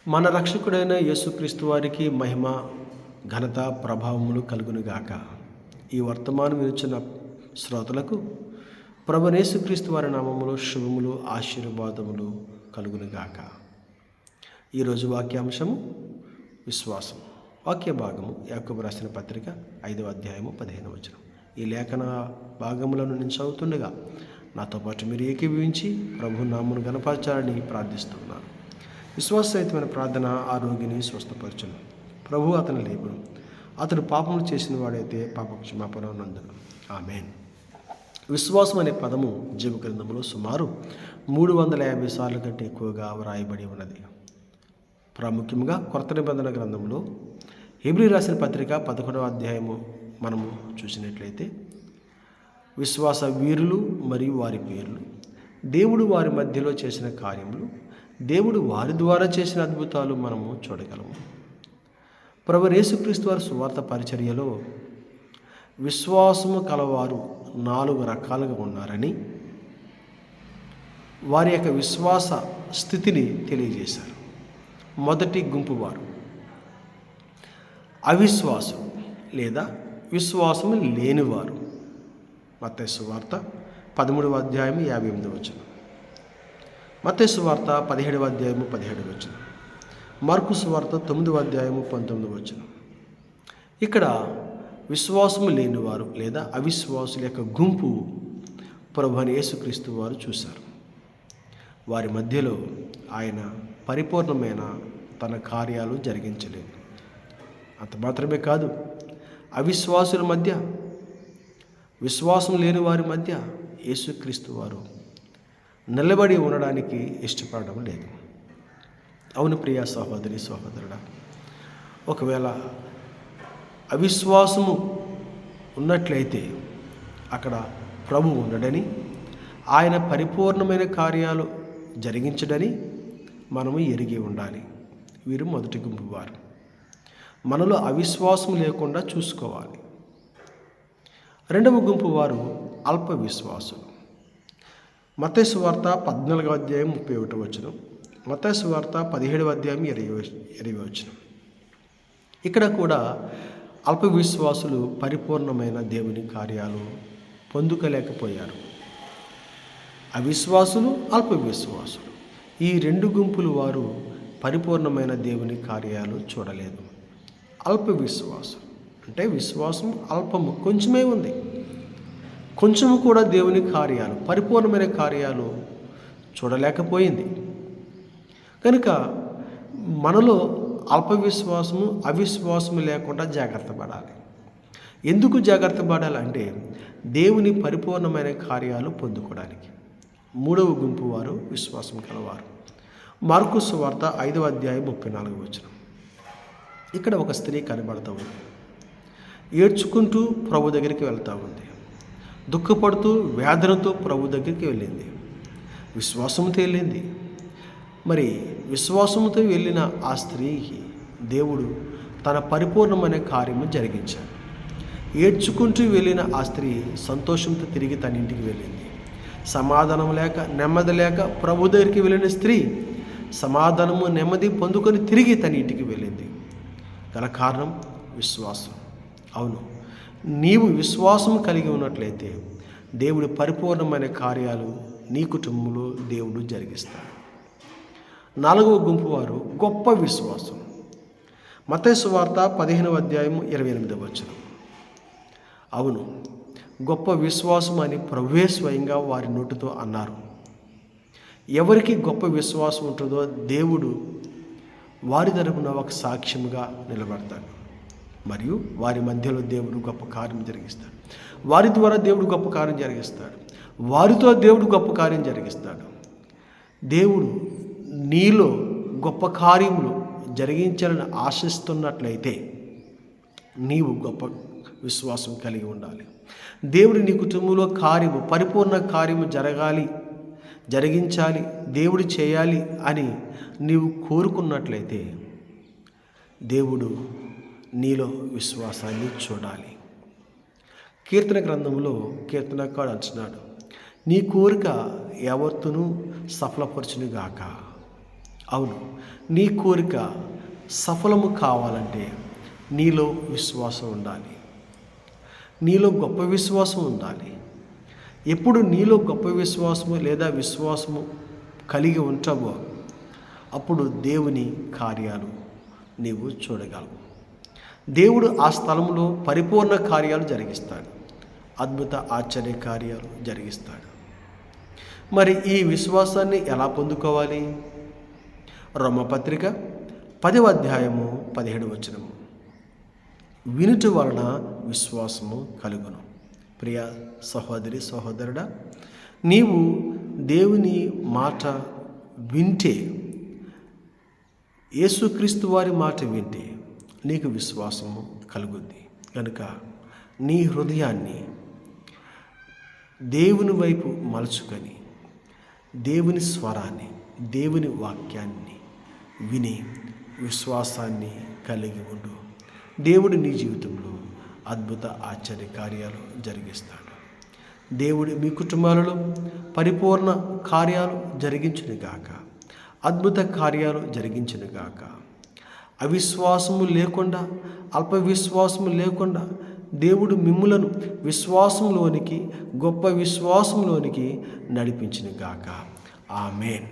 మన రక్షకుడైన యేసుక్రీస్తు వారికి మహిమ, ఘనత, ప్రభావములు కలుగునుగాక. ఈ వర్తమానం వినిచిన శ్రోతలకు ప్రభువైన యేసుక్రీస్తు వారి నామములో శుభములు, ఆశీర్వాదములు కలుగునుగాక. ఈరోజు వాక్యాంశము విశ్వాసం. వాక్య భాగము యాకోబు రాసిన పత్రిక 5వ అధ్యాయము 15వ వచనం. ఈ లేఖన భాగములను నేను చదువుతుండగా నాతో పాటు మీరు ఏకీభవించి ప్రభు నామమును గణపరచాలని ప్రార్థిస్తున్నాను. విశ్వాసరహితమైన ప్రార్థన ఆ రోగిని స్వస్థపరచును. ప్రభు అతను లేపును. అతడు పాపములు చేసిన వాడైతే పాప క్షమాపణ నందును. ఆమేన్. విశ్వాసం అనే పదము జీవ గ్రంథంలో సుమారు 350 సార్లు కంటే ఎక్కువగా వ్రాయబడి ఉన్నది. ప్రాముఖ్యంగా కొత్త నిబంధన గ్రంథంలో హెబ్రీ రాసిన పత్రిక 11వ అధ్యాయము మనము చూసినట్లయితే విశ్వాస వీరులు మరియు వారి పేర్లు, దేవుడు వారి మధ్యలో చేసిన కార్యములు, దేవుడు వారి ద్వారా చేసిన అద్భుతాలు మనము చూడగలము. ప్రభువైన యేసుక్రీస్తు వారి సువార్త పరిచర్యలో విశ్వాసము కలవారు 4 రకాలుగా ఉన్నారని వారి యొక్క విశ్వాస స్థితిని తెలియజేశారు. మొదటి గుంపు వారు అవిశ్వాసులు లేదా విశ్వాసము లేనివారు. మత్తయి సువార్త 13వ అధ్యాయము 58వ వచనం, మత్తయి సువార్త 17వ అధ్యాయము 17వ వచనం, మార్కు సువార్త 9వ అధ్యాయము 19వ వచనం. ఇక్కడ విశ్వాసము లేనివారు లేదా అవిశ్వాసుల యొక్క గుంపు ప్రభువైన యేసుక్రీస్తు వారు చూశారు. వారి మధ్యలో ఆయన పరిపూర్ణమైన తన కార్యాలు జరిగించలేదు. అంత మాత్రమే కాదు, అవిశ్వాసుల మధ్య, విశ్వాసం లేని వారి మధ్య యేసుక్రీస్తు వారు నిలబడి ఉండడానికి ఇష్టపడడం లేదు. అవును ప్రియ సహోదరి సహోదరుడా, ఒకవేళ అవిశ్వాసము ఉన్నట్లయితే అక్కడ ప్రభు ఉండడని, ఆయన పరిపూర్ణమైన కార్యాలు జరిగించడని మనము ఎరిగి ఉండాలి. వీరు మొదటి గుంపు వారు. మనలో అవిశ్వాసం లేకుండా చూసుకోవాలి. రెండవ గుంపు వారు అల్ప విశ్వాసులు. మత్తయి సువార్త 14వ అధ్యాయం 31వ వచనం, మత్తయి సువార్త 17వ అధ్యాయం 20వ వచనం. ఇక్కడ కూడా అల్ప విశ్వాసులు పరిపూర్ణమైన దేవుని కార్యాలు పొందుకోలేకపోయారు. అవిశ్వాసులు, అల్ప విశ్వాసులు, ఈ 2 గుంపులు వారు పరిపూర్ణమైన దేవుని కార్యాలు చూడలేదు. అల్ప విశ్వాసం అంటే విశ్వాసం అల్పము, కొంచెమే ఉంది. కొంచెము కూడా దేవుని కార్యాలు, పరిపూర్ణమైన కార్యాలు చూడలేకపోయింది. కనుక మనలో అల్ప విశ్వాసము, అవిశ్వాసము లేకుండా జాగ్రత్త పడాలి. ఎందుకు జాగ్రత్త పడాలంటే దేవుని పరిపూర్ణమైన కార్యాలు పొందుకోవడానికి. మూడవ గుంపు వారు విశ్వాసం కలవారు. మార్కు సువార్త 5వ అధ్యాయం 34వ వచనం. ఇక్కడ ఒక స్త్రీ కనబడుతూ ఉంది. ఏడ్చుకుంటూ ప్రభు దగ్గరికి వెళ్తూ ఉంది. దుఃఖపడుతూ వేదనతో ప్రభు దగ్గరికి వెళ్ళింది. విశ్వాసంతో వెళ్ళింది. మరి విశ్వాసంతో వెళ్ళిన ఆ స్త్రీకి దేవుడు తన పరిపూర్ణమైన కార్యము జరిగించాడు. ఏడ్చుకుంటూ వెళ్ళిన ఆ స్త్రీ సంతోషంతో తిరిగి తన ఇంటికి వెళ్ళింది. సమాధానం లేక, నెమ్మది లేక ప్రభు దగ్గరికి వెళ్ళిన స్త్రీ సమాధానము, నెమ్మది పొందుకొని తిరిగి తన ఇంటికి వెళ్ళింది. గల కారణం విశ్వాసం. అవును, నీవు విశ్వాసం కలిగి ఉన్నట్లయితే దేవుడి పరిపూర్ణమైన కార్యాలు నీ కుటుంబంలో దేవుడు జరిగిస్తాడు. 4వ గుంపు వారు గొప్ప విశ్వాసం. మత్తయి సువార్త 15వ అధ్యాయం 28వ వచనం. అవును, గొప్ప విశ్వాసం అని ప్రభువే స్వయంగా వారి నోటితో అన్నారు. ఎవరికి గొప్ప విశ్వాసం ఉంటుందో దేవుడు వారి తరపున ఒక సాక్ష్యముగా నిలబడతాడు. మరియు వారి మధ్యలో దేవుడు గొప్ప కార్యం జరిగిస్తాడు. వారి ద్వారా దేవుడు గొప్ప కార్యం జరిగిస్తాడు. వారితో దేవుడు గొప్ప కార్యం జరిగిస్తాడు. దేవుడు నీలో గొప్ప కార్యములు జరిగించాలని ఆశిస్తున్నట్లయితే నీవు గొప్ప విశ్వాసం కలిగి ఉండాలి. దేవుడు నీ కుటుంబంలో కార్యము, పరిపూర్ణ కార్యము జరిగించాలి, దేవుడు చేయాలి అని నీవు కోరుకున్నట్లయితే దేవుడు నీలో విశ్వాసాన్ని చూడాలి. కీర్తన గ్రంథంలో కీర్తనకాడు అంటున్నాడు, నీ కోరిక యావత్తును సఫలపరచునుగాక. అవును, నీ కోరిక సఫలము కావాలంటే నీలో విశ్వాసం ఉండాలి. నీలో గొప్ప విశ్వాసం ఉండాలి. ఎప్పుడు నీలో గొప్ప విశ్వాసము లేదా విశ్వాసము కలిగి ఉంటావో అప్పుడు దేవుని కార్యాలు నీవు చూడగలవు. దేవుడు ఆ స్థలంలో పరిపూర్ణ కార్యాలు జరిగిస్తాడు. అద్భుత ఆశ్చర్య కార్యాలు జరిగిస్తాడు. మరి ఈ విశ్వాసాన్ని ఎలా పొందుకోవాలి? రోమపత్రిక 10వ అధ్యాయము 17వ వచనము. వినుట వలన విశ్వాసము కలుగును. ప్రియ సహోదరి సహోదరుడా, నీవు దేవుని మాట వింటే, యేసుక్రీస్తు వారి మాట వింటే నీకు విశ్వాసము కలుగుద్ది. కనుక నీ హృదయాన్ని దేవుని వైపు మలుచుకొని దేవుని స్వరాన్ని, దేవుని వాక్యాన్ని విని విశ్వాసాన్ని కలిగి ఉండు. దేవుడు నీ జీవితంలో అద్భుత ఆశ్చర్య కార్యాలు జరిగిస్తాడు. దేవుడు మీ కుటుంబాలలో పరిపూర్ణ కార్యాలు జరిగించును గాక, అద్భుత కార్యాలు జరిగించును గాక. అవిశ్వాసము లేకుండా, అల్ప విశ్వాసము లేకుండా దేవుడు మిమ్ములను విశ్వాసంలోనికి, గొప్ప విశ్వాసంలోనికి నడిపించును గాక. ఆమేన్.